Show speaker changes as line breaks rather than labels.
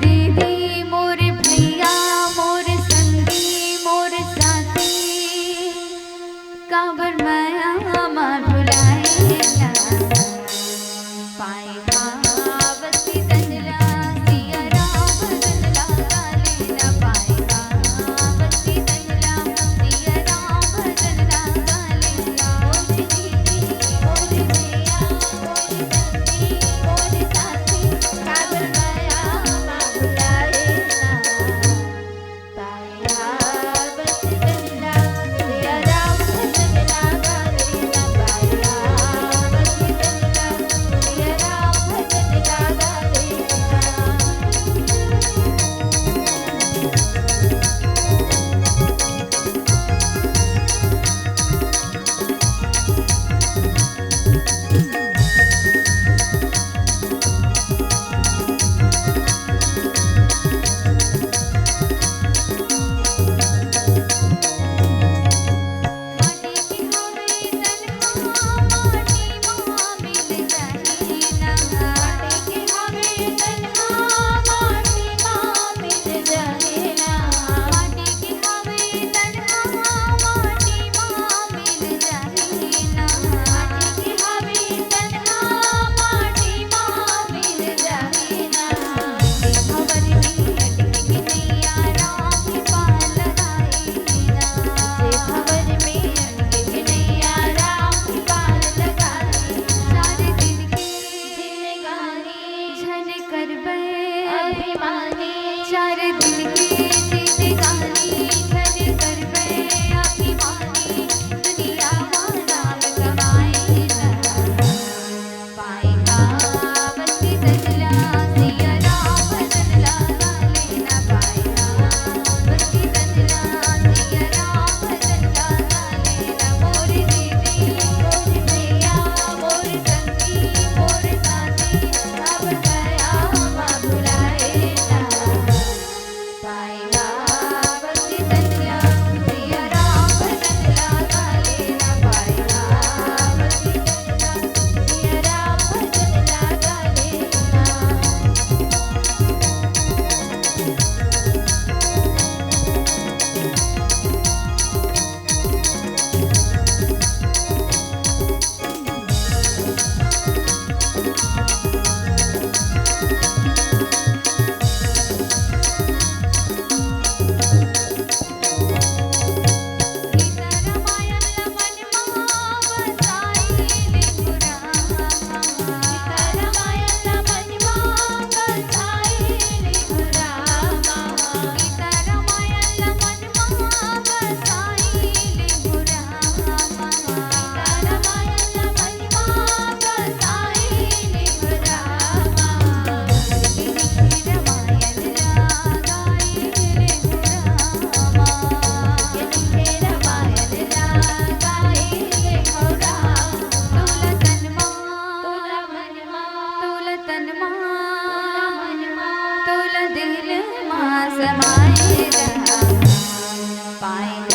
दीदी मोर भैया मोर संगी मोर साथी काबर माया मा भुलाए ना पाए बस्ती दंडला सिया राम दंडला गाले ना पाए बस्ती दंडला सिया राम दंडला गाले ना मोर दीदी मोर भैया मोर संगी मोर साथी काबर माया मा भुलाए ना पाया बस्ती दंडला सिया राम दंडला गाले ना पाया बस्ती दंडला सिया राम दंडला गाले माटी की हवे तन्हा माटी मां मिल जाही ना माटी की हवे तन्हा माटी मां मिल जाही ना माटी की हवे तन्हा माटी मां मिल जाही ना माटी की हवे तन्हा माटी मां मिल जाही ना खबर में अटकी नैया राम पाल लगाई ना खबर में अटकी नैया राम पाल लगाई सारे दिन की जिंदगानी झन करबे अभिमानी चार दिन की जिंदगानी झन करबे अभिमानी दुनिया में नाम कमाए ना पाएगा बस्ती दंडला सिया राम दंडला गाले ना पाएगा बस्ती दंडला सिया राम दंडला गाले ना मोर दीदी मोर भैया मोर संगी मोर साथी काबर माया मा भुलाए ना पाएगा बस्ती दंडला सिया राम दंडला गाले ना पाएगा बस्ती दंडला सिया राम दंडला गाले ना गीता रामायणला मनमा बसाई लेकरा गीता रामायणला मनमा बसाई लेकरा गीता रामायणला मनमा बसाई लेकरा गीता रामायणला मनमा बसाई लेकरा रामायणला गाई लेकरा समाए पाए